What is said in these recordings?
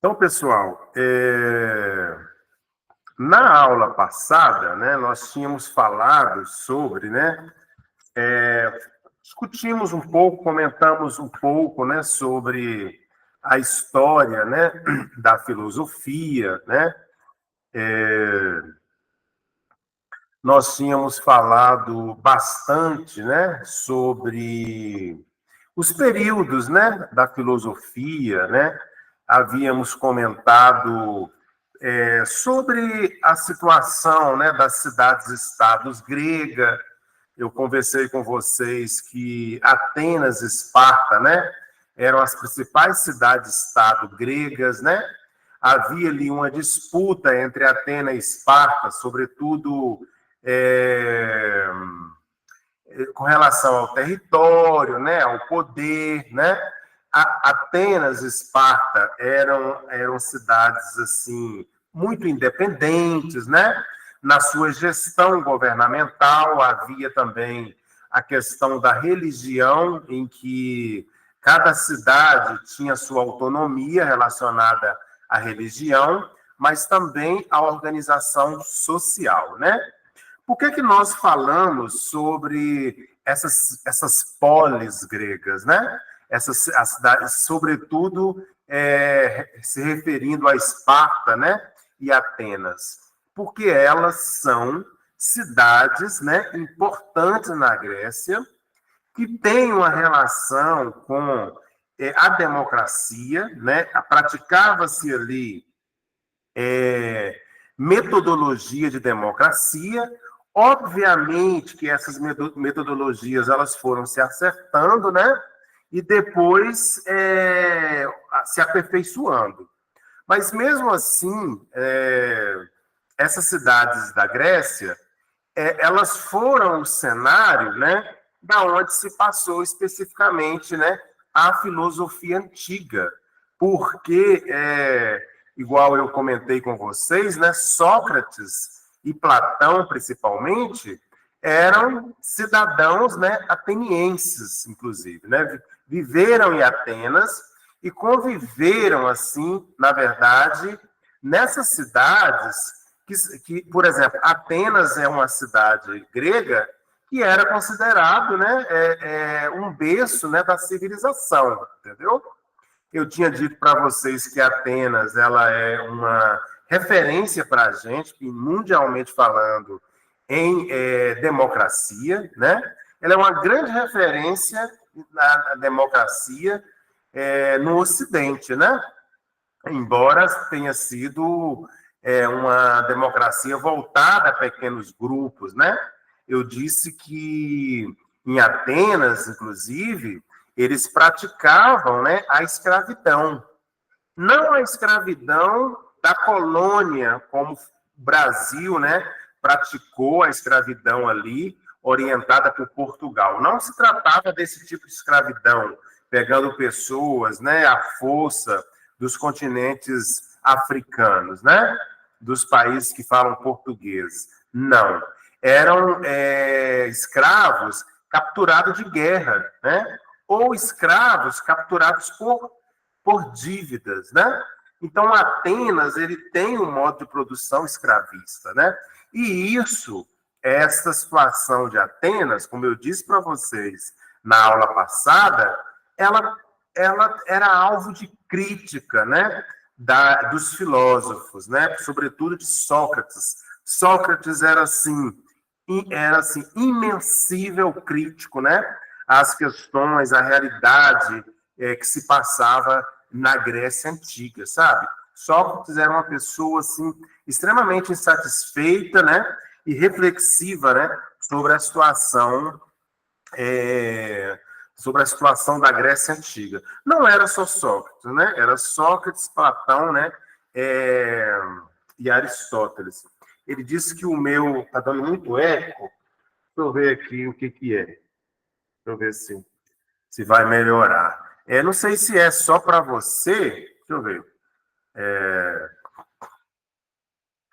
Então, pessoal, na aula passada, né, nós tínhamos falado sobre, né, discutimos um pouco, comentamos um pouco, né, sobre a história, né, da filosofia, né, nós tínhamos falado bastante, né, sobre os períodos, né, da filosofia, né, havíamos comentado sobre a situação, né, das cidades-estados grega. Eu conversei com vocês que Atenas e Esparta, né, eram as principais cidades-estado gregas, né? Havia ali uma disputa entre Atenas e Esparta, sobretudo é, com relação ao território, né, ao poder, né? Atenas e Esparta eram cidades assim muito independentes, né? Na sua gestão governamental havia também a questão da religião, em que cada cidade tinha sua autonomia relacionada à religião, mas também à organização social, né? Por que nós falamos sobre essas polis gregas, né? As cidades, sobretudo, se referindo a Esparta, né? E Atenas, porque elas são cidades, né, importantes na Grécia, que têm uma relação com a democracia, né? Praticava-se ali metodologia de democracia. Obviamente que essas metodologias elas foram se acertando, né? E depois se aperfeiçoando. Mas mesmo assim, essas cidades da Grécia, elas foram o cenário, né? Da onde se passou especificamente, né? A filosofia antiga, porque igual eu comentei com vocês, né? Sócrates e Platão, principalmente, eram cidadãos, né, atenienses, inclusive, né? Viveram em Atenas e conviveram, assim, na verdade, nessas cidades por exemplo, Atenas é uma cidade grega que era considerado, né, um berço, né, da civilização, entendeu? Eu tinha dito para vocês que Atenas ela é uma referência para a gente, mundialmente falando, em democracia, né? Ela é uma grande referência na democracia no Ocidente, né? Embora tenha sido uma democracia voltada a pequenos grupos, né? Eu disse que em Atenas, inclusive, eles praticavam, né, a escravidão. Não a escravidão da colônia, como o Brasil, né, praticou a escravidão ali, orientada por Portugal. Não se tratava desse tipo de escravidão, pegando pessoas, né, à força dos continentes africanos, né, dos países que falam português. Não. Eram escravos capturados de guerra, né? Ou escravos capturados por dívidas, né? Então, Atenas, ele tem um modo de produção escravista, né? E isso, essa situação de Atenas, como eu disse para vocês na aula passada, ela era alvo de crítica, né? Dos filósofos, né? Sobretudo de Sócrates. Sócrates era assim imensível crítico, né? Às questões, à realidade que se passava na Grécia Antiga, sabe? Sócrates era uma pessoa, assim, extremamente insatisfeita, né? E reflexiva, né? Sobre a situação da Grécia Antiga. Não era só Sócrates, né? Era Sócrates, Platão, né? E Aristóteles. Ele disse que o meu está dando muito eco. Deixa eu ver aqui o que é. Deixa eu ver se vai melhorar. Não sei se é só para você. Deixa eu ver.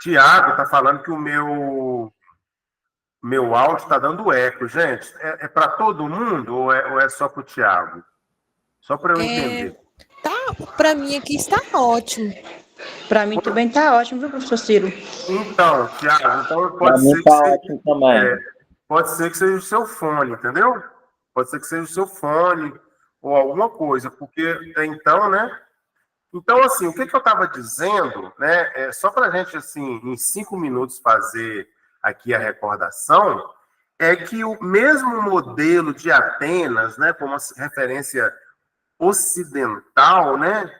Tiago está falando que o meu áudio está dando eco. Gente, para todo mundo ou é só para o Tiago? Só para eu entender. para mim aqui está ótimo. Para mim também está ótimo, viu, professor Ciro? Então, Thiago, então Para mim está ótimo também. Pode ser que seja o seu fone, entendeu? Pode ser que seja o seu fone ou alguma coisa, porque então, né? Então, assim, o que eu estava dizendo, né? Só para a gente, assim, em 5 minutos fazer aqui a recordação, é que o mesmo modelo de Atenas, né, como referência ocidental, né?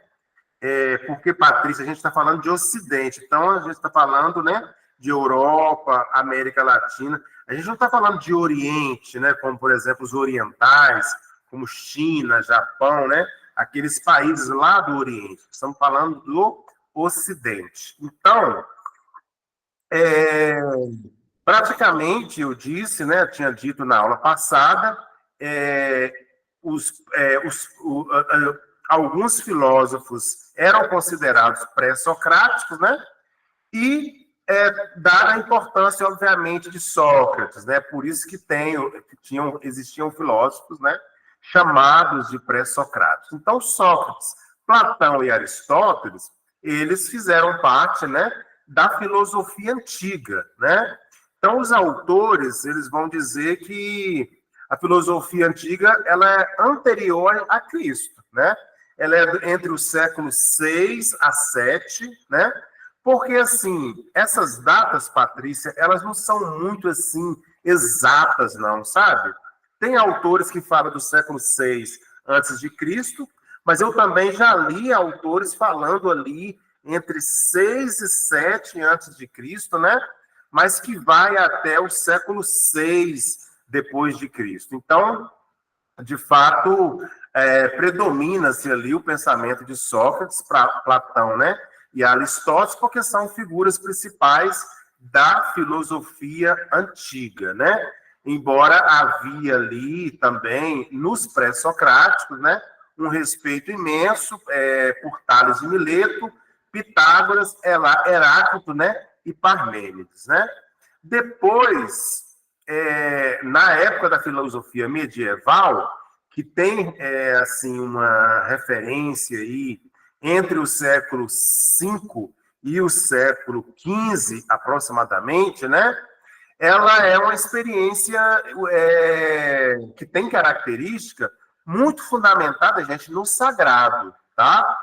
Porque, Patrícia, a gente está falando de Ocidente, então a gente está falando, né, de Europa, América Latina. A gente não está falando de Oriente, né, como, por exemplo, os orientais, como China, Japão, né, aqueles países lá do Oriente. Estamos falando do Ocidente. Então, praticamente, eu disse, né, eu tinha dito na aula passada, alguns filósofos eram considerados pré-socráticos, né? E dada a importância, obviamente, de Sócrates, né? Por isso que existiam filósofos, né? Chamados de pré-socráticos. Então, Sócrates, Platão e Aristóteles, eles fizeram parte, né? Da filosofia antiga, né? Então, os autores, eles vão dizer que a filosofia antiga, ela é anterior a Cristo, né? Ela é entre os séculos 6 a 7, né? Porque, assim, essas datas, Patrícia, elas não são muito, assim, exatas, não, sabe? Tem autores que falam do século 6 antes de Cristo, mas eu também já li autores falando ali entre 6 e 7 antes de Cristo, né? Mas que vai até o século 6 depois de Cristo. Então, de fato, predomina-se ali o pensamento de Sócrates, Platão, né, e Aristóteles, porque são figuras principais da filosofia antiga, né? Embora havia ali também, nos pré-socráticos, né, um respeito imenso por Tales de Mileto, Pitágoras, Heráclito, né, e Parmênides, né? Depois, na época da filosofia medieval, que tem assim uma referência aí entre o século V e o século XV, aproximadamente, né? Ela é uma experiência que tem característica muito fundamentada, gente, no sagrado, tá?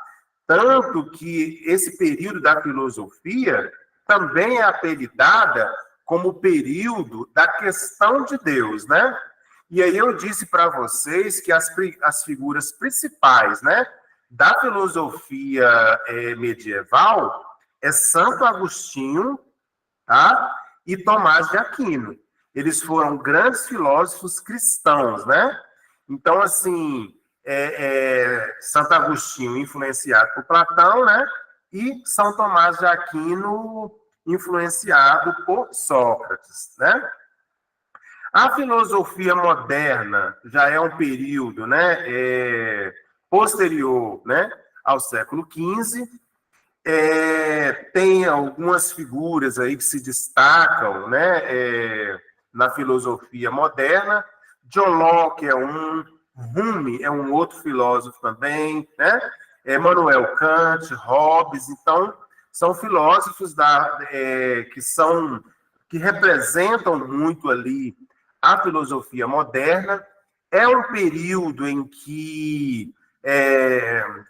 Tanto que esse período da filosofia também é apelidada como o período da questão de Deus, né? E aí eu disse para vocês que as figuras principais, né, da filosofia medieval é Santo Agostinho, tá? E Tomás de Aquino. Eles foram grandes filósofos cristãos, né? Então, assim, Santo Agostinho influenciado por Platão, né? E São Tomás de Aquino influenciado por Sócrates, né? A filosofia moderna já é um período, né, posterior, né, ao século XV. Tem algumas figuras aí que se destacam, né, na filosofia moderna. John Locke é um, Hume é um outro filósofo também, né? Immanuel Kant, Hobbes, então são filósofos que representam muito ali a filosofia moderna. É um período em que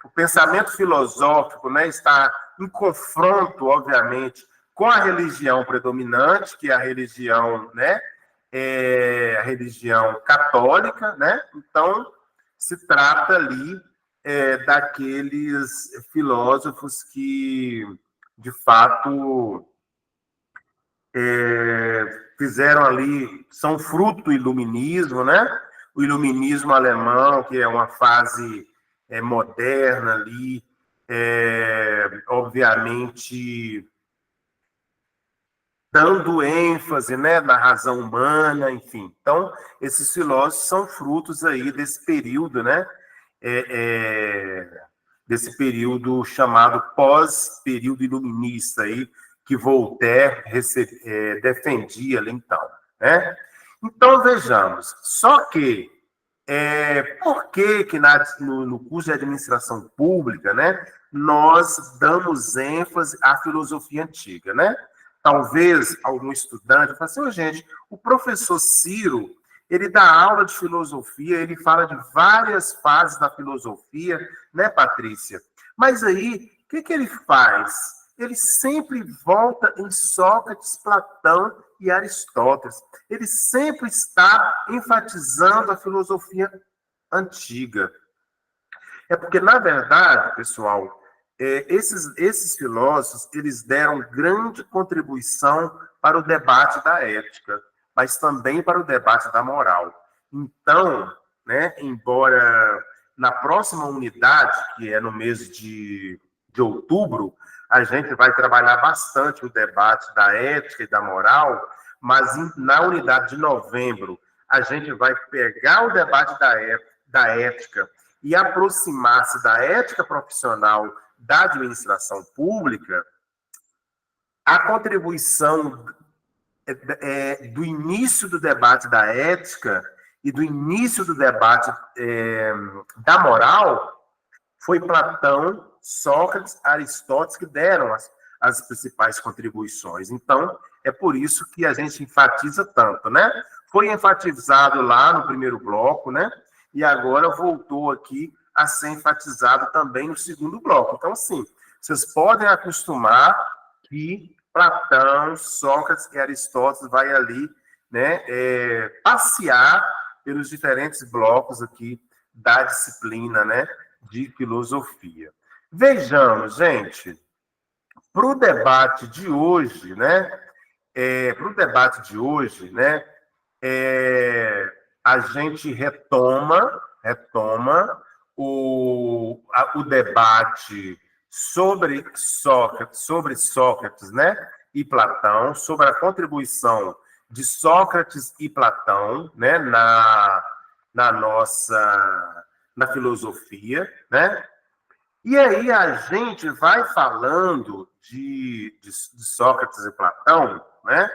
o pensamento filosófico, né, está em confronto, obviamente, com a religião predominante, que é a religião, né, a religião católica, né? Então, se trata ali daqueles filósofos que, de fato, fizeram ali, são fruto do iluminismo, né? O iluminismo alemão, que é uma fase moderna ali, obviamente dando ênfase, né, na razão humana, enfim. Então, esses filósofos são frutos aí desse período, né? Desse período chamado pós-período iluminista aí, que Voltaire defendia ali então, né? Então, vejamos, só que Por que no curso de administração pública, né, nós damos ênfase à filosofia antiga, né? Talvez algum estudante fale assim, gente, o professor Ciro, ele dá aula de filosofia, ele fala de várias fases da filosofia, né, Patrícia? Mas aí, o que ele faz? Ele sempre volta em Sócrates, Platão e Aristóteles. Ele sempre está enfatizando a filosofia antiga. É porque, na verdade, pessoal, esses filósofos, eles deram grande contribuição para o debate da ética, mas também para o debate da moral. Então, né, embora na próxima unidade, que é no mês de outubro, a gente vai trabalhar bastante o debate da ética e da moral, mas na unidade de novembro, a gente vai pegar o debate da ética e aproximar-se da ética profissional da administração pública. A contribuição do início do debate da ética e do início do debate da moral foi Platão, Sócrates, Aristóteles que deram as principais contribuições. Então, é por isso que a gente enfatiza tanto, né? Foi enfatizado lá no primeiro bloco, né? E agora voltou aqui a ser enfatizado também no segundo bloco. Então, assim, vocês podem acostumar que Platão, Sócrates e Aristóteles vai ali, né, passear pelos diferentes blocos aqui da disciplina, né, de filosofia. Vejamos, gente, para o debate de hoje, né, a gente retoma o debate sobre Sócrates, né, e Platão, sobre a contribuição de Sócrates e Platão, né, na filosofia, né? E aí a gente vai falando de Sócrates e Platão, né?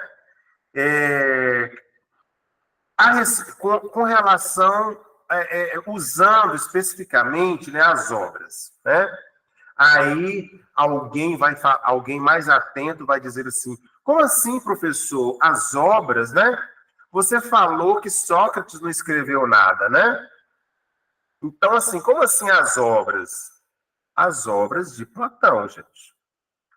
Com relação, usando especificamente, né, as obras, né? Aí alguém mais atento vai dizer assim, como assim, professor? As obras, né? Você falou que Sócrates não escreveu nada, né? Então, assim, como assim as obras? As obras de Platão, gente.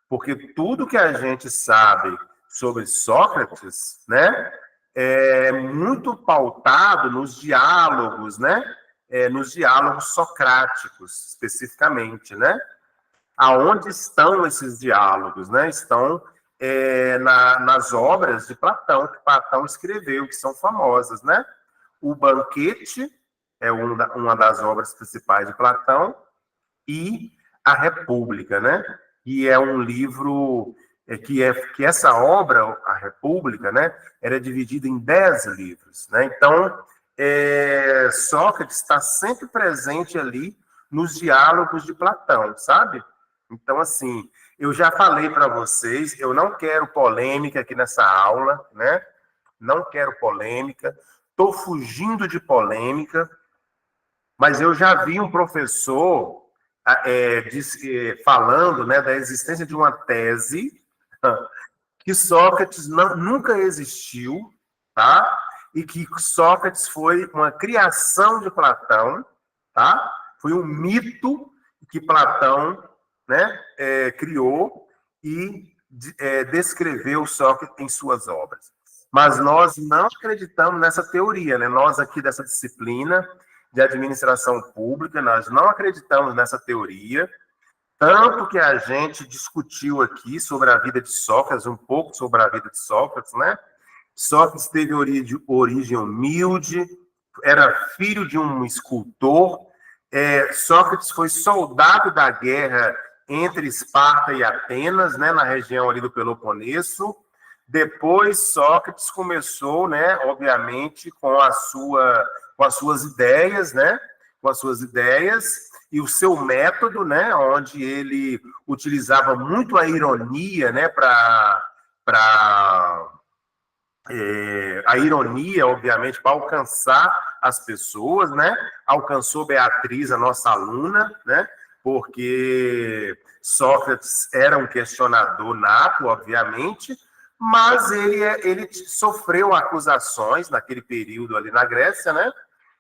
Porque tudo que a gente sabe sobre Sócrates, né, é muito pautado nos diálogos, né? Nos diálogos socráticos, especificamente, né? Aonde estão esses diálogos, né? Estão nas obras de Platão, que Platão escreveu, que são famosas, né? O Banquete é uma das obras principais de Platão, e a República, né? E é um livro que essa obra, a República, né, era dividida em 10 livros, né? Então, Sócrates está sempre presente ali nos diálogos de Platão, sabe? Então, assim, eu já falei para vocês, eu não quero polêmica aqui nessa aula, né? Não quero polêmica, estou fugindo de polêmica, mas eu já vi um professor falando, né, da existência de uma tese que Sócrates nunca existiu, tá? E que Sócrates foi uma criação de Platão, tá? Foi um mito que Platão, né, criou e descreveu Sócrates em suas obras. Mas nós não acreditamos nessa teoria, né? Nós aqui dessa disciplina de administração pública, nós não acreditamos nessa teoria, tanto que a gente discutiu aqui sobre a vida de Sócrates, um pouco sobre a vida de Sócrates, né? Sócrates teve origem humilde, era filho de um escultor, Sócrates foi soldado da guerra entre Esparta e Atenas, né, na região ali do Peloponeso. Depois, Sócrates começou, né, obviamente, com as suas ideias, né, e o seu método, né, onde ele utilizava muito a ironia, né, para a ironia, obviamente, para alcançar as pessoas, né? Alcançou Beatriz, a nossa aluna, né? Porque Sócrates era um questionador nato, obviamente, mas ele sofreu acusações naquele período ali na Grécia, né?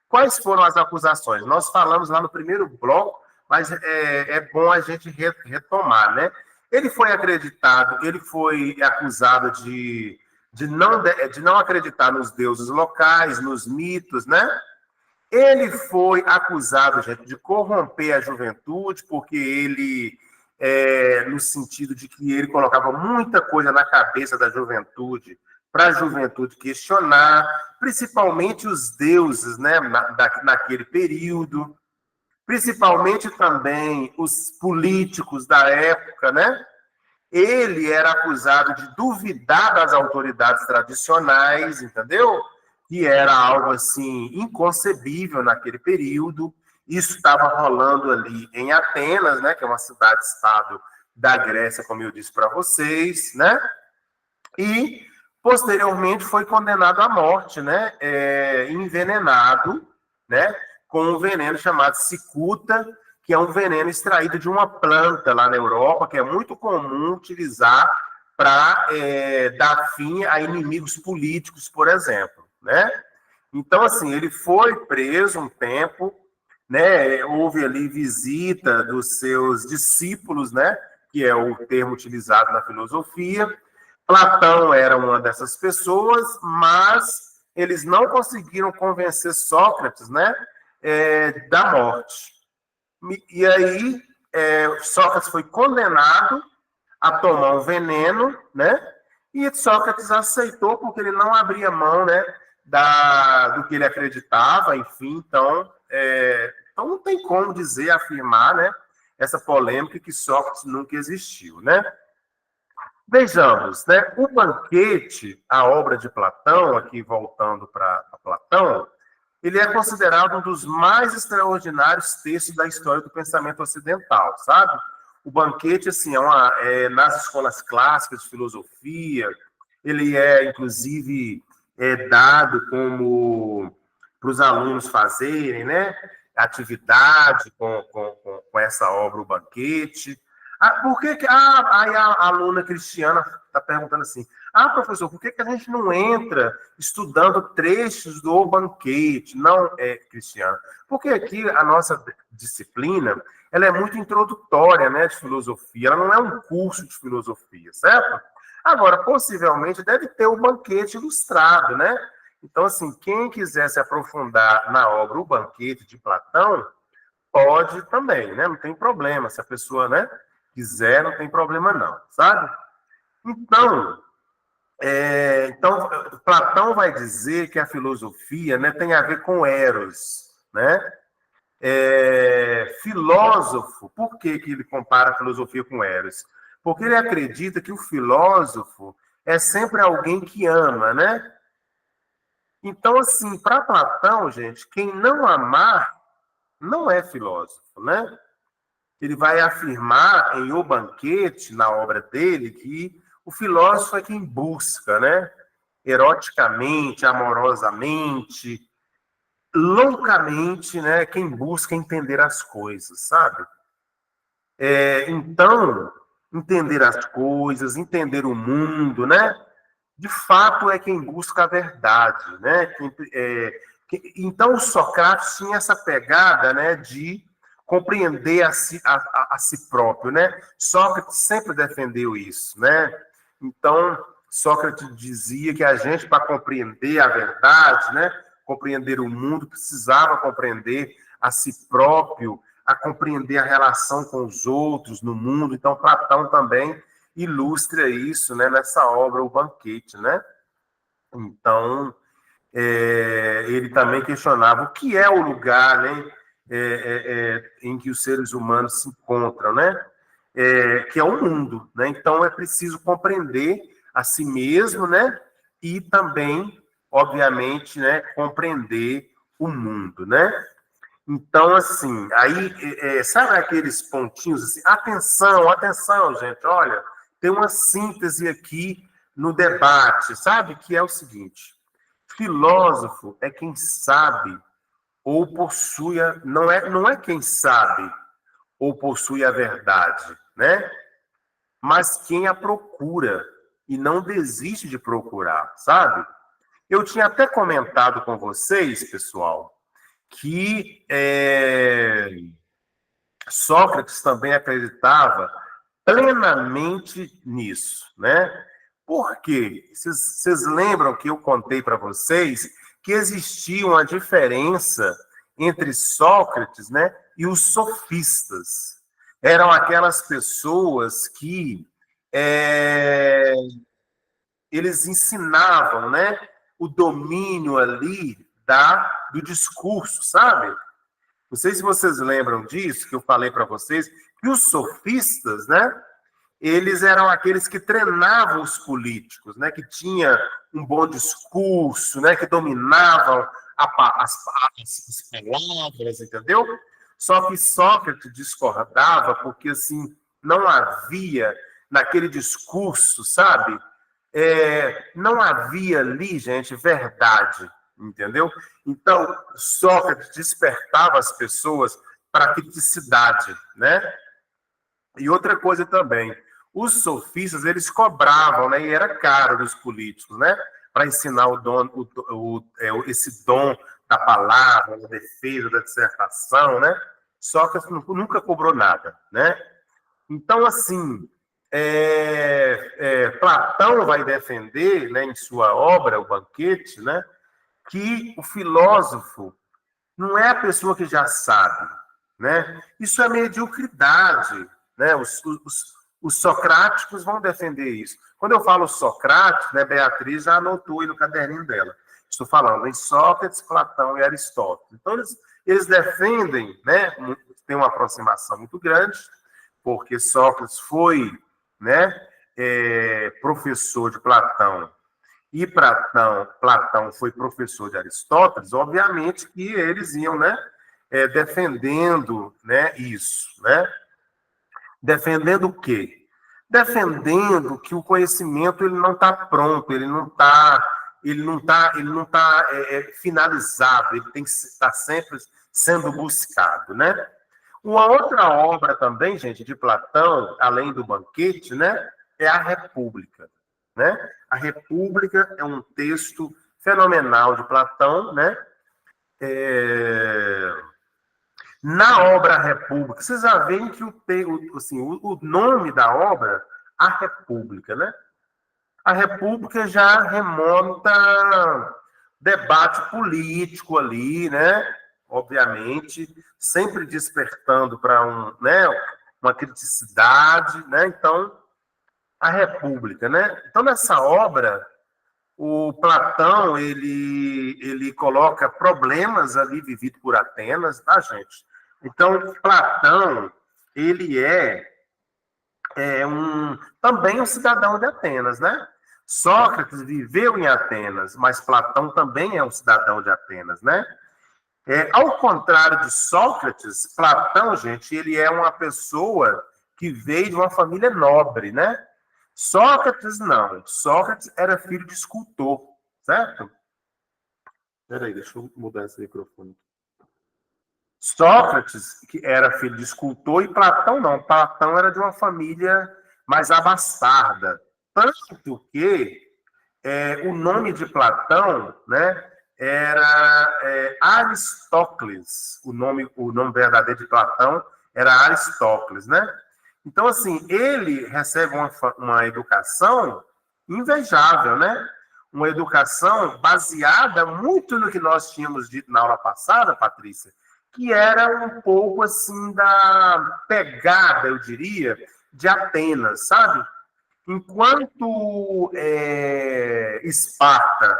Quais foram as acusações? Nós falamos lá no primeiro bloco, mas é bom a gente retomar, né? Ele foi acusado de não acreditar nos deuses locais, nos mitos, né? Ele foi acusado, gente, de corromper a juventude, porque ele, no sentido de que ele colocava muita coisa na cabeça da juventude, para a juventude questionar, principalmente os deuses, né, naquele período, principalmente também os políticos da época, né? Ele era acusado de duvidar das autoridades tradicionais, entendeu? Que era algo assim inconcebível naquele período. Isso estava rolando ali em Atenas, né, que é uma cidade-estado da Grécia, como eu disse para vocês, né? E posteriormente foi condenado à morte, né? Envenenado, né? Com um veneno chamado cicuta, que é um veneno extraído de uma planta lá na Europa, que é muito comum utilizar para dar fim a inimigos políticos, por exemplo, né? Então, assim, ele foi preso um tempo, né? Houve ali visita dos seus discípulos, né? Que é o termo utilizado na filosofia. Platão era uma dessas pessoas, mas eles não conseguiram convencer Sócrates, né? Da morte. E aí, Sócrates foi condenado a tomar um veneno, né? E Sócrates aceitou porque ele não abria mão, né? Do que ele acreditava, enfim. Então não tem como dizer, afirmar, né? Essa polêmica que Sócrates nunca existiu, né? Vejamos, né? O Banquete, a obra de Platão, aqui voltando para Platão, ele é considerado um dos mais extraordinários textos da história do pensamento ocidental, sabe? O Banquete, assim, nas escolas clássicas de filosofia, ele inclusive, dado como para os alunos fazerem, né? Atividade com essa obra, o Banquete. Por que aí a aluna Cristiana está perguntando assim, professor, por que a gente não entra estudando trechos do Banquete? Não, Cristiana, porque aqui a nossa disciplina, ela é muito introdutória, né, de filosofia, ela não é um curso de filosofia, certo? Agora, possivelmente, deve ter o Banquete ilustrado, né? Então, assim, quem quiser se aprofundar na obra O Banquete de Platão, pode também, né? Não tem problema, se a pessoa, né, quiser, não tem problema não, sabe? Então, Platão vai dizer que a filosofia, né, tem a ver com Eros, né? Filósofo, por que ele compara a filosofia com Eros? Porque ele acredita que o filósofo é sempre alguém que ama, né? Então, assim, para Platão, gente, quem não amar não é filósofo, né? Ele vai afirmar em O Banquete, na obra dele, que o filósofo é quem busca, né? Eroticamente, amorosamente, loucamente, né? Quem busca entender as coisas, sabe? Então, entender as coisas, entender o mundo, né? De fato, é quem busca a verdade, né? Então, o Sócrates tinha essa pegada, né, de compreender a si próprio, né? Sócrates sempre defendeu isso, né? Então, Sócrates dizia que a gente, para compreender a verdade, né, compreender o mundo, precisava compreender a si próprio, a compreender a relação com os outros no mundo. Então, Platão também ilustra isso, né, nessa obra, O Banquete, né? Então, ele também questionava o que é o lugar, né, em que os seres humanos se encontram, né? Que é o mundo, né? Então, é preciso compreender a si mesmo, né? E também, obviamente, né, compreender o mundo, né? Então, assim, aí, sabe aqueles pontinhos assim? Atenção, gente, olha, tem uma síntese aqui no debate, sabe? Que é o seguinte: filósofo é quem sabe ou possui não é quem sabe ou possui a verdade, né? Mas quem a procura e não desiste de procurar, sabe? Eu tinha até comentado com vocês, pessoal, que Sócrates também acreditava plenamente nisso, né? Por quê? Vocês lembram que eu contei para vocês que existia uma diferença entre Sócrates, né, e os sofistas. Eram aquelas pessoas que eles ensinavam, né, o domínio ali do discurso, sabe? Não sei se vocês lembram disso, que eu falei para vocês, que os sofistas, né, eles eram aqueles que treinavam os políticos, né, que tinha um bom discurso, né, que dominavam as palavras, entendeu? Só que Sócrates discordava porque, assim, não havia naquele discurso, sabe? Não havia ali, gente, verdade, entendeu? Então, Sócrates despertava as pessoas para a criticidade, né? E outra coisa também, os sofistas, eles cobravam, né? E era caro dos políticos, né? Para ensinar esse dom da palavra, da defesa, da dissertação, né? Sócrates nunca cobrou nada, né? Então, assim, Platão vai defender, né, em sua obra, O Banquete, né, que o filósofo não é a pessoa que já sabe, né? Isso é mediocridade, né? Os socráticos vão defender isso. Quando eu falo Socrates, né, Beatriz já anotou aí no caderninho dela. Estou falando em Sócrates, Platão e Aristóteles. Então, eles defendem, né, tem uma aproximação muito grande, porque Sócrates foi, né, professor de Platão, e Platão foi professor de Aristóteles, obviamente que eles iam, né, defendendo, né, isso, né? Defendendo o quê? Defendendo que o conhecimento ele não está pronto, ele não está finalizado, ele tem que estar sempre sendo buscado, né? Uma outra obra também, gente, de Platão, além do Banquete, né, é a República, né? A República é um texto fenomenal de Platão, né? Na obra República, vocês já veem que o nome da obra, a República, né? A República já remonta debate político ali, né? Obviamente, sempre despertando para né, uma criticidade, né? Então, a República, né? Então, nessa obra, o Platão, ele coloca problemas ali vividos por Atenas, tá, gente? Então, Platão, ele também um cidadão de Atenas, né? Sócrates viveu em Atenas, mas Platão também é um cidadão de Atenas, né? Ao contrário de Sócrates, Platão, gente, ele é uma pessoa que veio de uma família nobre, né? Sócrates não. Sócrates era filho de escultor, certo? Peraí, deixa eu mudar esse microfone. Sócrates, que era filho de escultor, e Platão não. Platão era de uma família mais abastada. Tanto que o nome de Platão, né, era Aristócles. O nome verdadeiro de Platão era Aristócles, né? Então, assim, ele recebe uma educação invejável, né? Uma educação baseada muito no que nós tínhamos dito na aula passada, Patrícia, que era um pouco, assim, da pegada, eu diria, de Atenas, sabe? Enquanto Esparta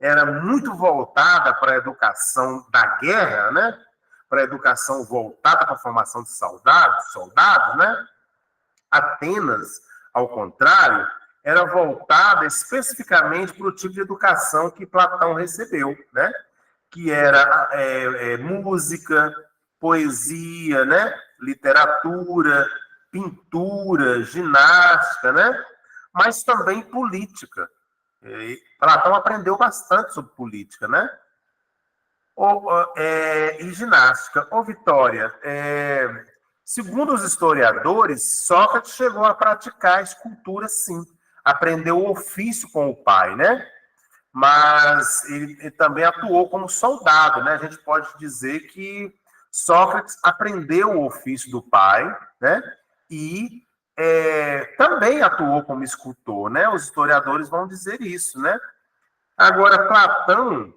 era muito voltada para a educação da guerra, né? Para a educação voltada para a formação de soldados, né? Atenas, ao contrário, era voltada especificamente para o tipo de educação que Platão recebeu, né? Que era música, poesia, né? Literatura, pintura, ginástica, né? mas também política. Platão aprendeu bastante sobre política, né? E ginástica. Vitória, segundo os historiadores, Sócrates chegou a praticar escultura, sim. Aprendeu o ofício com o pai, né? Mas ele também atuou como soldado, né? A gente pode dizer que Sócrates aprendeu o ofício do pai, né? E também atuou como escultor, né? Os historiadores vão dizer isso, né? Agora, Platão,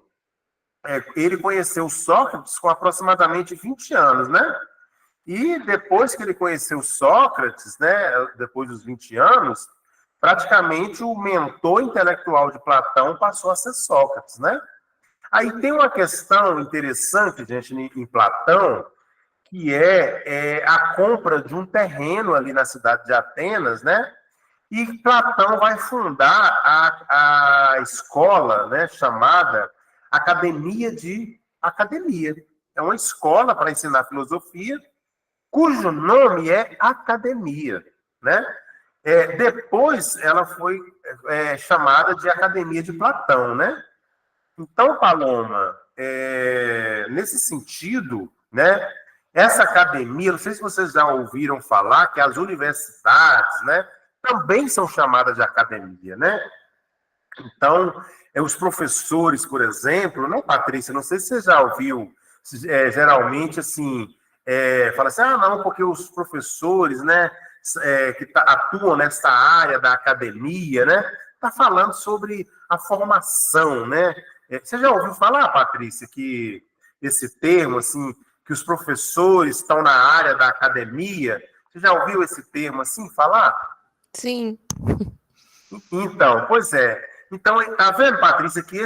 ele conheceu Sócrates com aproximadamente 20 anos, né? E depois que ele conheceu Sócrates, né? Depois dos 20 anos, praticamente o mentor intelectual de Platão passou a ser Sócrates, né? Aí tem uma questão interessante, gente, em Platão, que é a compra de um terreno ali na cidade de Atenas, né? E Platão vai fundar a escola, né, chamada Academia. É uma escola para ensinar filosofia, cujo nome é Academia, né? Depois ela foi chamada de Academia de Platão, né? Então, Paloma, nesse sentido, né, essa academia, não sei se vocês já ouviram falar que as universidades, né, também são chamadas de academia, né? Então, os professores, por exemplo, né, Patrícia, não sei se você já ouviu, geralmente, assim, fala assim, não, porque os professores, né, que atuam nessa área da academia, né, tá falando sobre a formação, né? Você já ouviu falar, Patrícia, que esse termo, assim, que os professores estão na área da academia? Você já ouviu esse termo, assim, falar? Sim. Então, pois é. Então, tá vendo, Patrícia, que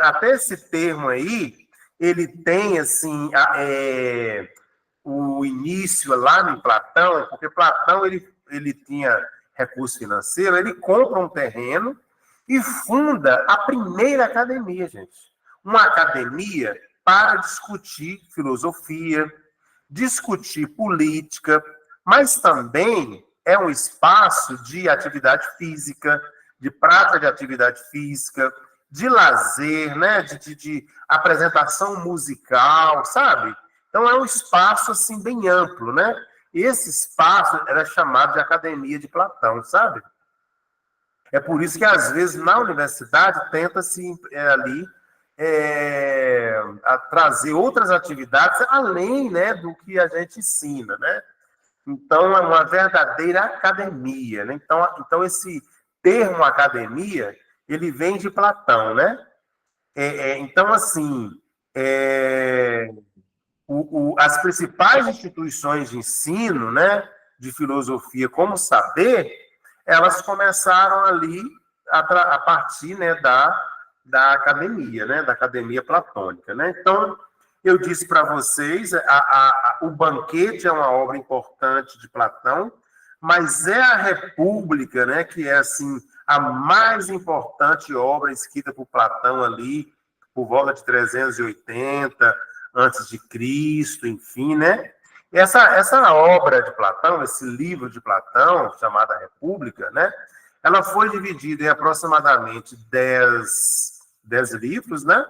até esse termo aí, ele tem, assim, o início lá em Platão, porque Platão, ele tinha recurso financeiro, ele compra um terreno e funda a primeira academia, gente. Uma academia para discutir filosofia, discutir política, mas também é um espaço de atividade física, de prática de atividade física, de lazer, né? de apresentação musical, sabe? Então é um espaço assim bem amplo, né? Esse espaço era chamado de Academia de Platão, sabe? É por isso que, às vezes, na universidade, tenta-se ali a trazer outras atividades além, né, do que a gente ensina, né? Então, é uma verdadeira academia, né? Então esse termo academia, ele vem de Platão, né? Então, assim, as principais instituições de ensino, né, de filosofia como saber, elas começaram ali a partir, né, da academia, né, da academia platônica, né? Então, eu disse para vocês, o Banquete é uma obra importante de Platão, mas é a República, né, que é, assim, a mais importante obra escrita por Platão ali, por volta de 380 antes de Cristo, enfim, né? Essa obra de Platão, esse livro de Platão, chamado A República, né? Ela foi dividida em aproximadamente 10 livros, né?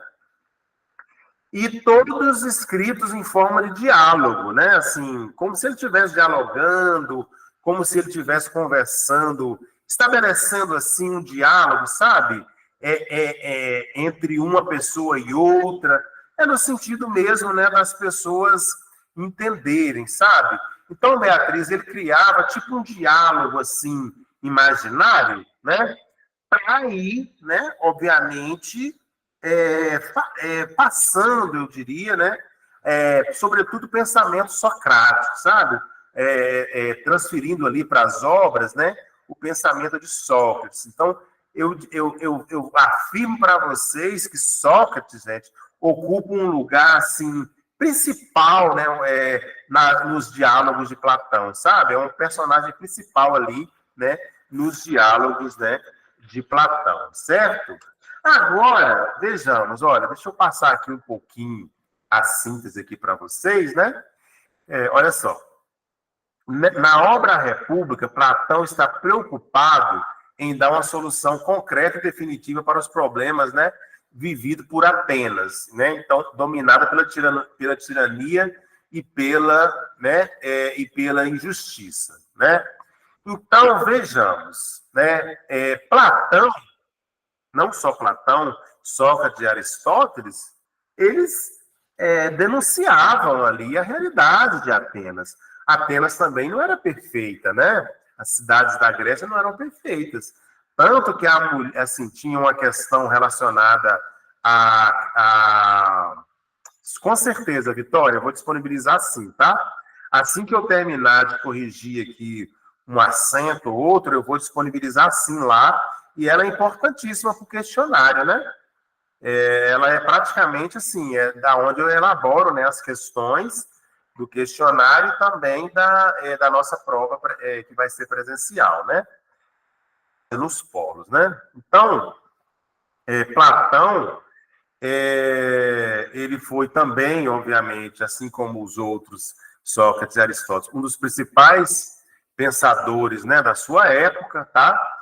E todos escritos em forma de diálogo, né? Assim, como se ele estivesse dialogando, como se ele estivesse conversando, estabelecendo, assim, um diálogo, sabe? Entre uma pessoa e outra. É no sentido mesmo, né, das pessoas entenderem, sabe? Então, Beatriz, ele criava tipo um diálogo, assim, imaginário, né? Para ir, né, obviamente, passando, eu diria, né, sobretudo pensamento socrático, sabe? Transferindo ali para as obras, né, o pensamento de Sócrates. Então, eu afirmo para vocês que Sócrates, gente, ocupa um lugar, assim, principal, né, nos diálogos de Platão, sabe? É um personagem principal ali, né, nos diálogos, né, de Platão, certo? Agora, vejamos, olha, deixa eu passar aqui um pouquinho a síntese aqui para vocês, né? Olha só. Na obra República, Platão está preocupado em dar uma solução concreta e definitiva para os problemas, né, vividos por Atenas, né, então dominada pela tirania e pela injustiça, né? Então vejamos, né, Platão, não só Platão, Sócrates e Aristóteles, eles denunciavam ali a realidade de Atenas. Atenas também não era perfeita, né? As cidades da Grécia não eram perfeitas. Tanto que a mulher, assim, tinha uma questão relacionada Com certeza, Vitória, eu vou disponibilizar sim, tá? Assim que eu terminar de corrigir aqui um acento ou outro, eu vou disponibilizar sim lá, e ela é importantíssima para o questionário, né? Ela é praticamente assim, da onde eu elaboro, né, as questões do questionário e também da nossa prova que vai ser presencial, né? Nos polos, né? Então, Platão, ele foi também, obviamente, assim como os outros, Sócrates e Aristóteles, um dos principais pensadores, né, da sua época, tá?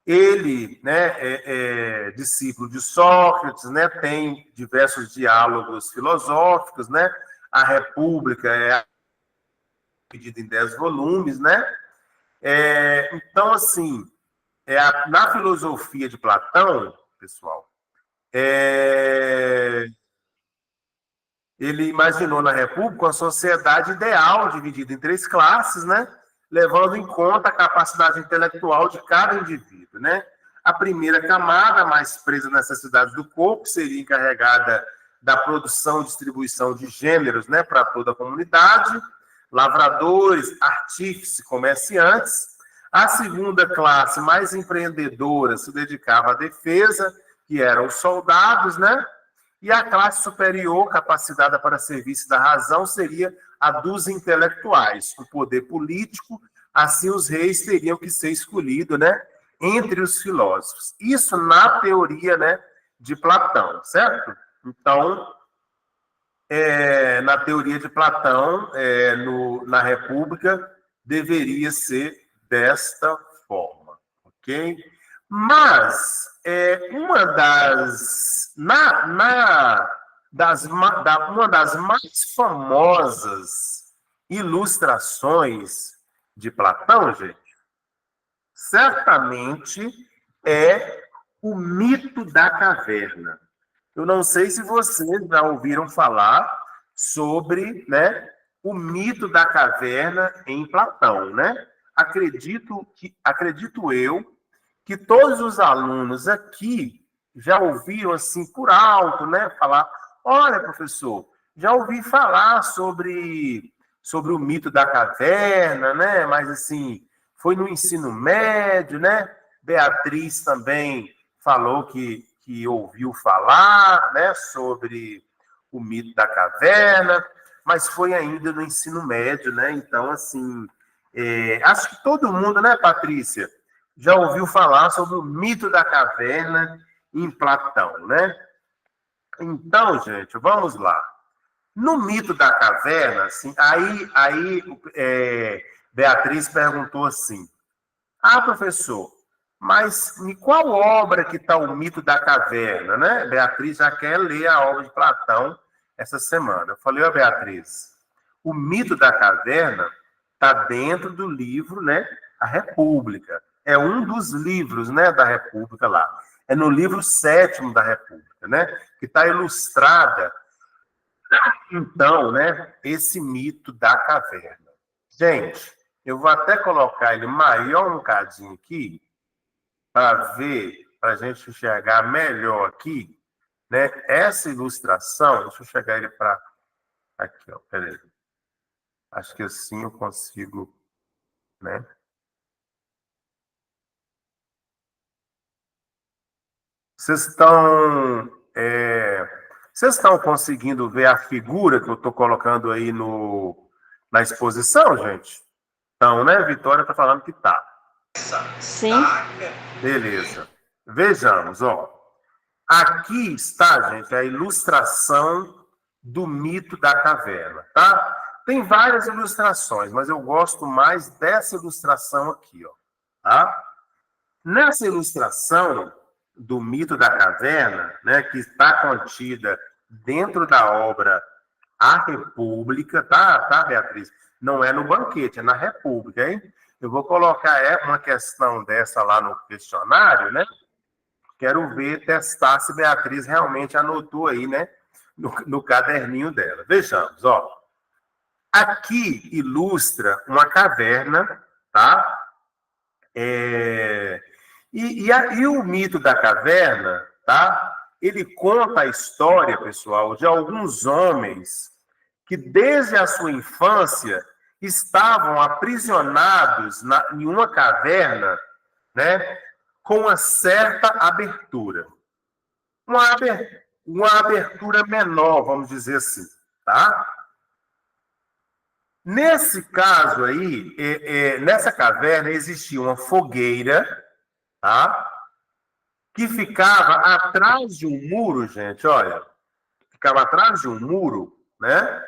Ele, né, é discípulo de Sócrates, né, tem diversos diálogos filosóficos, né? A República é dividida em 10 volumes, né? Então, assim, na filosofia de Platão, pessoal, ele imaginou na República uma sociedade ideal dividida em 3 classes, né? Levando em conta a capacidade intelectual de cada indivíduo, né? A primeira camada, mais presa nas necessidades do corpo, seria encarregada da produção e distribuição de gêneros, né, para toda a comunidade, lavradores, artífices, comerciantes. A segunda classe, mais empreendedora, se dedicava à defesa, que eram os soldados, né? E a classe superior, capacitada para serviço da razão, seria a dos intelectuais, o poder político. Assim, os reis teriam que ser escolhidos, né, entre os filósofos. Isso na teoria, né, de Platão, certo? Então, na teoria de Platão, na República, deveria ser desta forma, ok? Mas uma das mais famosas ilustrações de Platão, gente, certamente é o mito da caverna. Eu não sei se vocês já ouviram falar sobre, né, o mito da caverna em Platão, né? Acredito eu que todos os alunos aqui já ouviram assim por alto, né, falar: olha, professor, já ouvi falar sobre o mito da caverna, né? Mas assim, foi no ensino médio, né? Beatriz também falou que ouviu falar, né, sobre o mito da caverna, mas foi ainda no ensino médio, né? Então, assim, acho que todo mundo, né, Patrícia, já ouviu falar sobre o mito da caverna em Platão, né? Então, gente, vamos lá. No mito da caverna, assim, aí Beatriz perguntou assim: ah, professor, mas em qual obra que está o mito da caverna, né? Beatriz já quer ler a obra de Platão essa semana. Eu falei: ó, Beatriz, o mito da caverna está dentro do livro, né, A República. É um dos livros, né, da República lá. É no livro 7º da República, né, que está ilustrada, então, né, esse mito da caverna. Gente, eu vou até colocar ele maior um bocadinho aqui, para ver, para a gente enxergar melhor aqui, né, essa ilustração. Deixa eu chegar ele para aqui, ó, peraí. Acho que assim eu consigo, né? Vocês estão conseguindo ver a figura que eu estou colocando aí na exposição, gente? Então, né? Vitória está falando que tá. Sim. Beleza. Vejamos, ó. Aqui está, gente, a ilustração do mito da caverna, tá? Tem várias ilustrações, mas eu gosto mais dessa ilustração aqui, ó, tá? Nessa ilustração do mito da caverna, né, que está contida dentro da obra A República, tá, Beatriz? Não é no banquete, é na República, hein? Eu vou colocar uma questão dessa lá no questionário, né? Quero ver, testar se Beatriz realmente anotou aí, né? No caderninho dela. Vejamos, ó. Aqui ilustra uma caverna, tá? E o mito da caverna, tá? Ele conta a história, pessoal, de alguns homens que desde a sua infância estavam aprisionados em uma caverna, né? Com uma certa abertura. Uma abertura menor, vamos dizer assim, tá? Nesse caso aí, nessa caverna existia uma fogueira, tá? Que ficava atrás de um muro, gente, olha. Ficava atrás de um muro, né?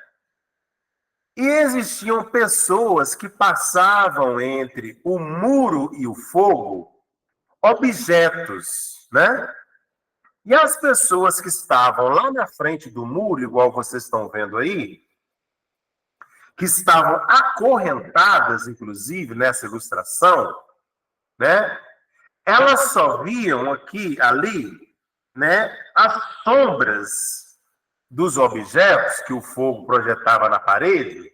E existiam pessoas que passavam entre o muro e o fogo, objetos, né? E as pessoas que estavam lá na frente do muro, igual vocês estão vendo aí, que estavam acorrentadas, inclusive, nessa ilustração, né? Elas só viam ali, né, as sombras dos objetos que o fogo projetava na parede,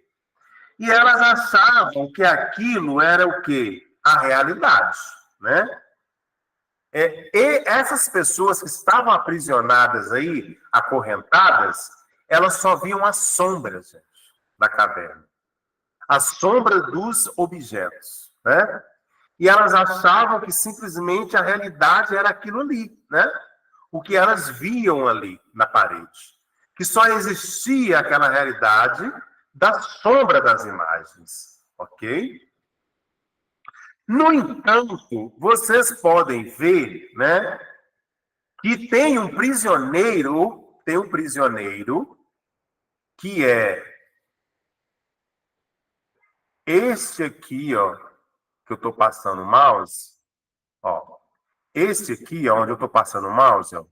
e elas achavam que aquilo era o quê? A realidade, né? E essas pessoas que estavam aprisionadas aí, acorrentadas, elas só viam as sombras, gente, da caverna. As sombras dos objetos, né? E elas achavam que simplesmente a realidade era aquilo ali, né? O que elas viam ali na parede. Que só existia aquela realidade da sombra das imagens, ok? No entanto, vocês podem ver, né, que tem um prisioneiro que é este aqui, ó, que eu estou passando o mouse, ó. Este aqui, ó, onde eu estou passando o mouse, ó,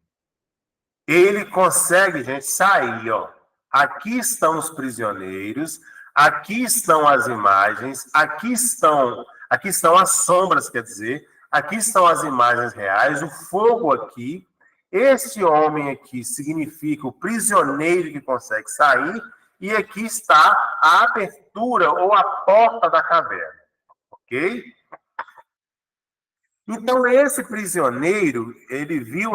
ele consegue, gente, sair, ó. Aqui estão os prisioneiros, aqui estão as imagens, aqui estão as sombras, quer dizer, aqui estão as imagens reais, o fogo aqui. Este homem aqui significa o prisioneiro que consegue sair, e aqui está a abertura ou a porta da caverna, ok? Então, esse prisioneiro, ele viu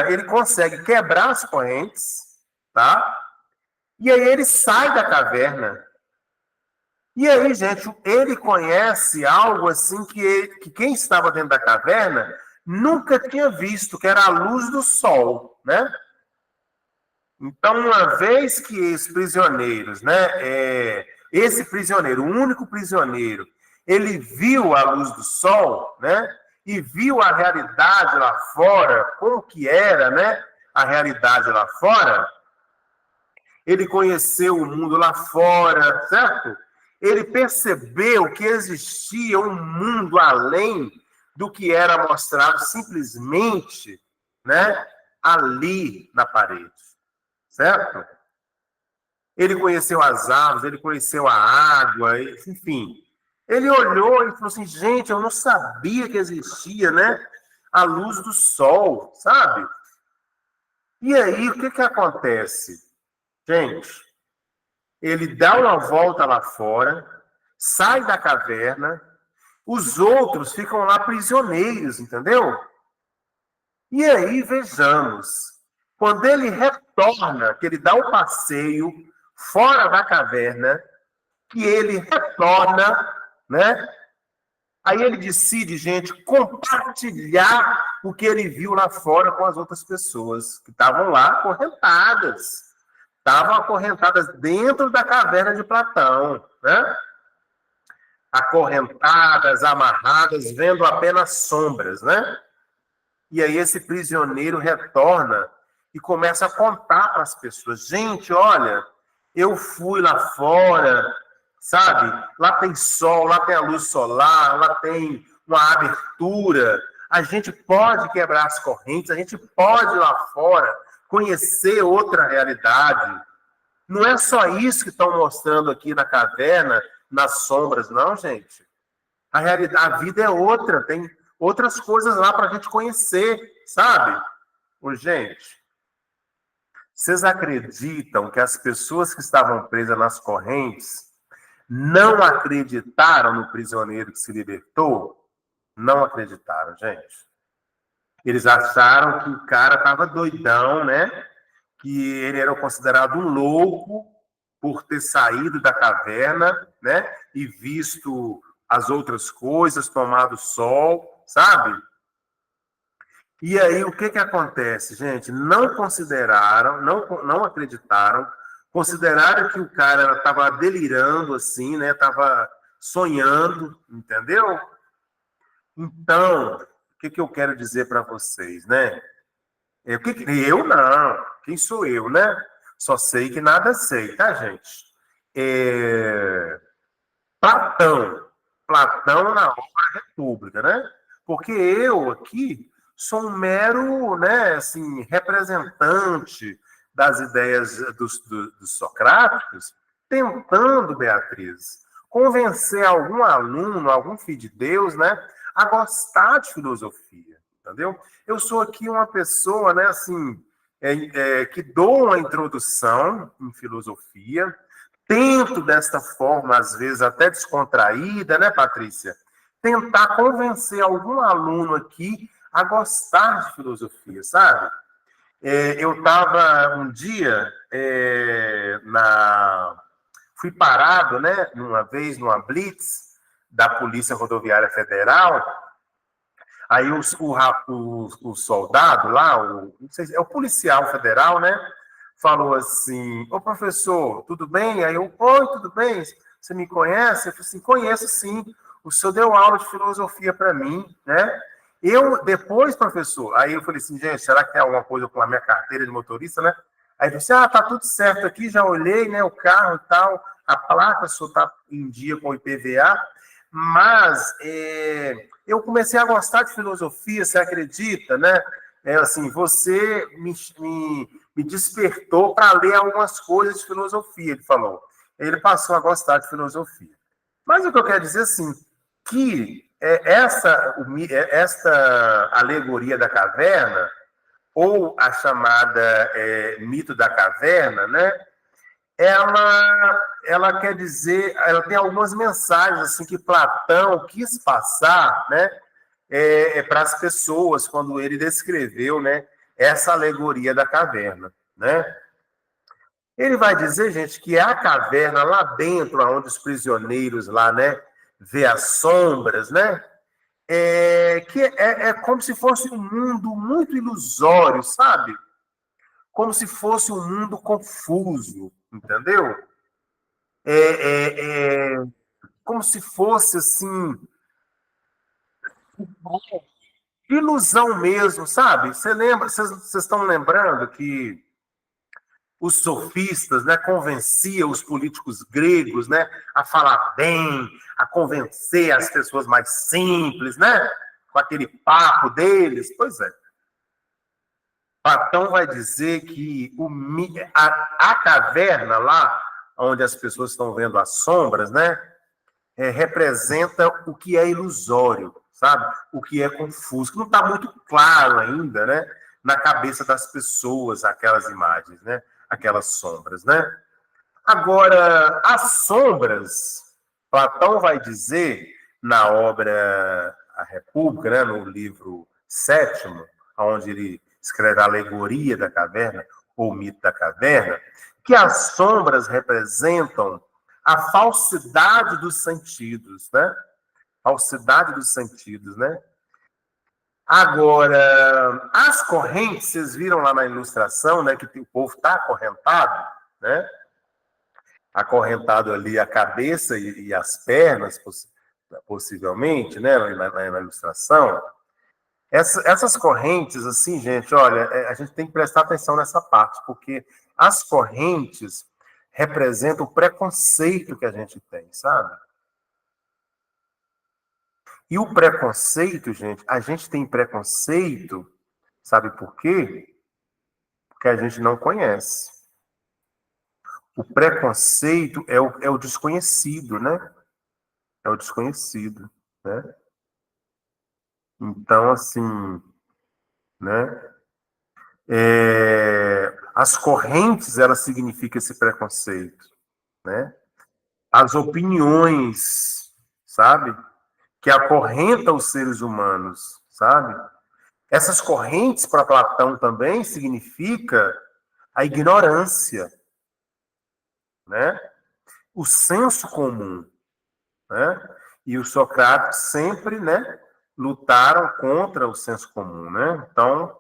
ele consegue quebrar as correntes, tá? E aí ele sai da caverna. E aí, gente, ele conhece algo assim que quem estava dentro da caverna nunca tinha visto, que era a luz do sol, né? Então, uma vez que esses prisioneiros, né, esse prisioneiro, o único prisioneiro, ele viu a luz do sol, né, e viu a realidade lá fora, como que era, né, a realidade lá fora, ele conheceu o mundo lá fora, certo? Ele percebeu que existia um mundo além do que era mostrado simplesmente, né, ali na parede. Certo? Ele conheceu as árvores, ele conheceu a água, enfim. Ele olhou e falou assim, gente, eu não sabia que existia, né, a luz do sol, sabe? E aí, o que acontece? Gente, ele dá uma volta lá fora, sai da caverna, os outros ficam lá prisioneiros, entendeu? E aí, vejamos, quando ele retorna, que ele dá um passeio fora da caverna, que ele retorna, né? Aí ele decide, gente, compartilhar o que ele viu lá fora com as outras pessoas que estavam lá acorrentadas. Estavam acorrentadas dentro da caverna de Platão, né? Acorrentadas, amarradas, vendo apenas sombras, né? E aí esse prisioneiro retorna e começa a contar para as pessoas: gente, olha, eu fui lá fora, sabe? Lá tem sol, lá tem a luz solar, lá tem uma abertura. A gente pode quebrar as correntes, a gente pode ir lá fora conhecer outra realidade. Não é só isso que estão mostrando aqui na caverna, nas sombras, não, gente. A realidade, a vida é outra, tem outras coisas lá para a gente conhecer, sabe? Ô, gente, vocês acreditam que as pessoas que estavam presas nas correntes não acreditaram no prisioneiro que se libertou? Não acreditaram, gente. Eles acharam que o cara estava doidão, né? Que ele era considerado um louco por ter saído da caverna, né? E visto as outras coisas, tomado sol, sabe? E aí, o que acontece, gente? Não consideraram, não acreditaram, consideraram que o cara estava delirando, assim, né? Estava sonhando, entendeu? Então, o que eu quero dizer para vocês, né? Eu não. Quem sou eu, né? Só sei que nada sei, tá, gente? Platão na obra República, né? Porque eu aqui sou um mero, né, assim, representante das ideias dos socráticos, tentando, Beatriz, convencer algum aluno, algum filho de Deus, né, a gostar de filosofia, entendeu? Eu sou aqui uma pessoa, né, assim, que dou uma introdução em filosofia, tento desta forma, às vezes até descontraída, né, Patrícia? Tentar convencer algum aluno aqui a gostar de filosofia, sabe? Eu estava um dia fui parado, né, uma vez numa blitz da Polícia Rodoviária Federal. Aí o soldado lá, não sei, é o policial federal, né? Falou assim: ô professor, tudo bem? Aí eu: oi, tudo bem? Você me conhece? Eu falei assim: conheço sim. O senhor deu aula de filosofia para mim, né? Depois, professor, aí eu falei assim: gente, será que tem alguma coisa com a minha carteira de motorista, né? Aí ele disse: tá tudo certo aqui, já olhei, né, o carro e tal, a placa, o senhor tá em dia com o IPVA, mas eu comecei a gostar de filosofia, você acredita, né? Assim, você me despertou para ler algumas coisas de filosofia, ele falou. Ele passou a gostar de filosofia. Mas o que eu quero dizer, assim, que esta alegoria da caverna, ou a chamada mito da caverna, né? Ela quer dizer, ela tem algumas mensagens assim que Platão quis passar, né? Para as pessoas quando ele descreveu, né, essa alegoria da caverna, né? Ele vai dizer, gente, que a caverna lá dentro, onde os prisioneiros lá, né, vê as sombras, né? Que é como se fosse um mundo muito ilusório, sabe? Como se fosse um mundo confuso, entendeu? Como se fosse assim, ilusão mesmo, sabe? Vocês estão lembrando que os sofistas, né, convenciam os políticos gregos, né, a falar bem, a convencer as pessoas mais simples, né, com aquele papo deles? Pois é. Platão vai dizer que a caverna lá, onde as pessoas estão vendo as sombras, né, representa o que é ilusório, sabe? O que é confuso, que não está muito claro ainda, né, na cabeça das pessoas, aquelas imagens, né, aquelas sombras, né? Agora, as sombras, Platão vai dizer na obra A República, né, no livro 7º, onde ele escreve a alegoria da caverna, ou mito da caverna, que as sombras representam a falsidade dos sentidos, né? Falsidade dos sentidos, né? Agora, as correntes, vocês viram lá na ilustração, né, que o povo está acorrentado, né? Acorrentado ali a cabeça e as pernas, possivelmente, né, na ilustração. Essas correntes, assim, gente, olha, a gente tem que prestar atenção nessa parte, porque as correntes representam o preconceito que a gente tem, sabe? E o preconceito, gente, a gente tem preconceito, sabe por quê? Porque a gente não conhece. O preconceito é o desconhecido, né? É o desconhecido, né? Então, assim, né? As correntes, elas significam esse preconceito, né? As opiniões, sabe? Que acorrentam os seres humanos, sabe? Essas correntes, para Platão também, significa a ignorância, né? O senso comum, né? E os socráticos sempre, né, lutaram contra o senso comum, né? Então,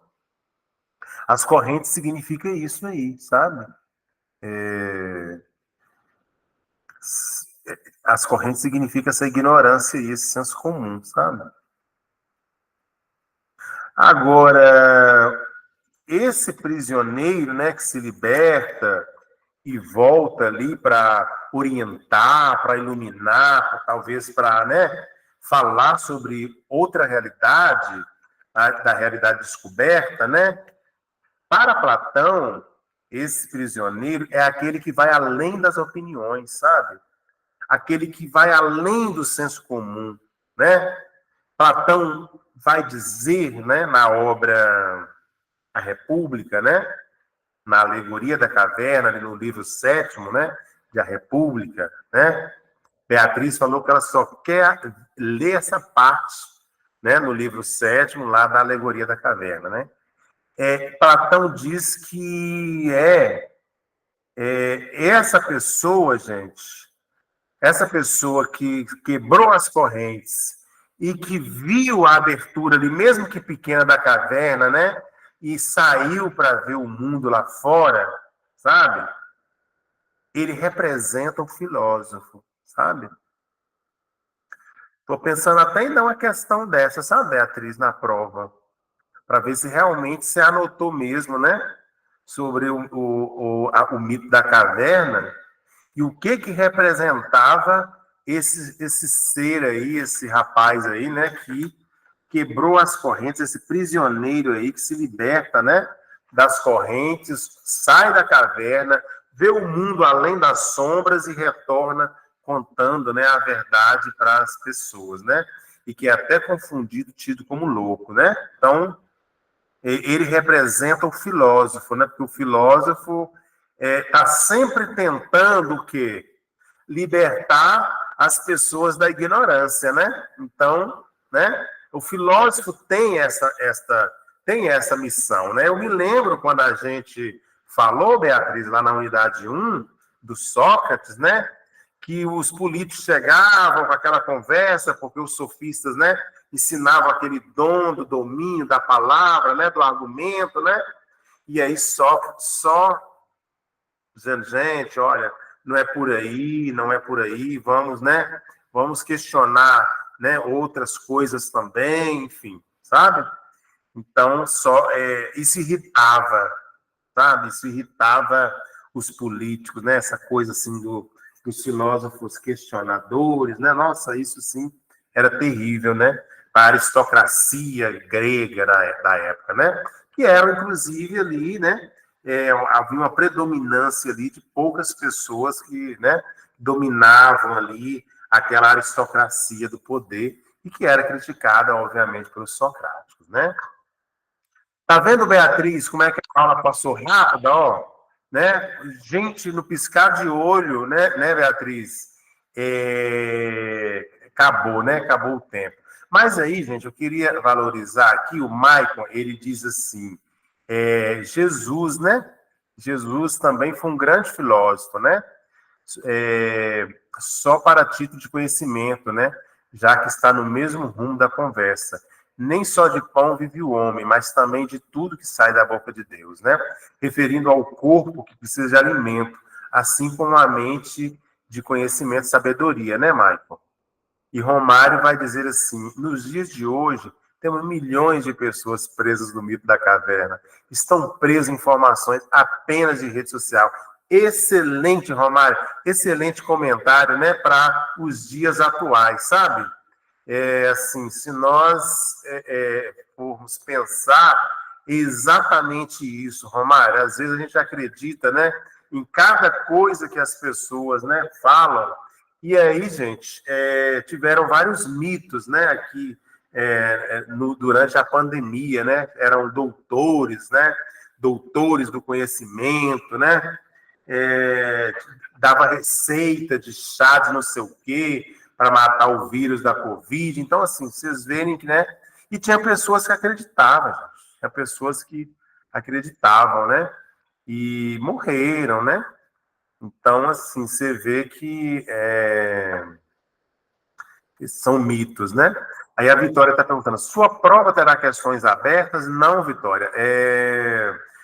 as correntes significam isso aí, sabe? As correntes significam essa ignorância e esse senso comum, sabe? Agora, esse prisioneiro, né, que se liberta e volta ali para orientar, para iluminar, talvez para, né, falar sobre outra realidade, da realidade descoberta, né? Para Platão, esse prisioneiro é aquele que vai além das opiniões, sabe? Aquele que vai além do senso comum, né? Platão vai dizer, né, na obra A República, né? Na Alegoria da Caverna, no livro 7º, né, de A República, né? Beatriz falou que ela só quer ler essa parte, né, no livro 7º, lá da Alegoria da Caverna, né? Platão diz que essa pessoa, gente, essa pessoa que quebrou as correntes e que viu a abertura ali, mesmo que pequena, da caverna, né? E saiu para ver o mundo lá fora, sabe? Ele representa o filósofo, sabe? Estou pensando até em dar uma questão dessa, sabe, Beatriz, na prova, para ver se realmente você anotou mesmo, né? Sobre o mito da caverna e o que representava esse ser aí, esse rapaz aí, né? Que quebrou as correntes, esse prisioneiro aí que se liberta, né, das correntes, sai da caverna, vê o mundo além das sombras e retorna contando, né, a verdade para as pessoas, né? E que é até confundido, tido como louco, né? Então, ele representa o filósofo, né? Porque o filósofo está sempre tentando o quê? Libertar as pessoas da ignorância, né? Então, né? O filósofo tem essa missão, né? Eu me lembro quando a gente falou, Beatriz, lá na unidade 1, do Sócrates, né? Que os políticos chegavam com aquela conversa, porque os sofistas, né, ensinavam aquele dom do domínio da palavra, né, do argumento, né? E aí Sócrates só dizendo, gente, olha, não é por aí, vamos, né? Vamos questionar, né, outras coisas também, enfim, sabe? Então, isso irritava, sabe? Isso irritava os políticos, né? Essa coisa, assim, dos filósofos questionadores, né? Nossa, isso, sim, era terrível, né? A aristocracia grega da época, né? Que eram, inclusive, ali, né? Havia uma predominância ali de poucas pessoas que, né, dominavam ali aquela aristocracia do poder e que era criticada, obviamente, pelos socráticos, né? Tá vendo, Beatriz, como é que a aula passou rápida, ó? Né? Gente, no piscar de olho, né, Beatriz? Acabou, né? Acabou o tempo. Mas aí, gente, eu queria valorizar aqui, o Maicon, ele diz assim, Jesus, né? Jesus também foi um grande filósofo, né? Só para título de conhecimento, né? Já que está no mesmo rumo da conversa. Nem só de pão vive o homem, mas também de tudo que sai da boca de Deus, né? Referindo ao corpo que precisa de alimento, assim como a mente de conhecimento e sabedoria, né, Michael? E Romário vai dizer assim, nos dias de hoje, Temos milhões de pessoas presas no mito da caverna. Estão presas em informações apenas de rede social. Excelente, Romário. Excelente comentário, né, para os dias atuais, sabe? Assim, se nós formos pensar exatamente isso, Romário, às vezes a gente acredita, né, em cada coisa que as pessoas, né, falam, e aí, gente, tiveram vários mitos, né, aqui durante a pandemia, né, eram doutores, né, doutores do conhecimento, né, dava receita de chá de não sei o quê, para matar o vírus da Covid. Então, assim, vocês verem que, né? E tinha pessoas que acreditavam, gente. Tinha pessoas que acreditavam, né? E morreram, né? Então, assim, você vê que são mitos, né? Aí a Vitória está perguntando, sua prova terá questões abertas? Não, Vitória.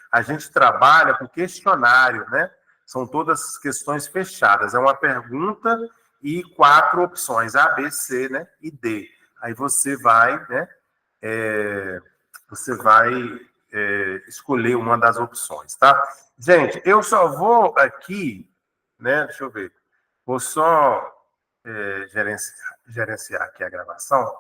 A gente trabalha com questionário, né? São todas questões fechadas. É uma pergunta e 4 opções, A, B, C, né? E D. Aí você vai, né? Você vai escolher uma das opções, tá? Gente, eu só vou aqui, né? Deixa eu ver. Vou só gerenciar aqui a gravação.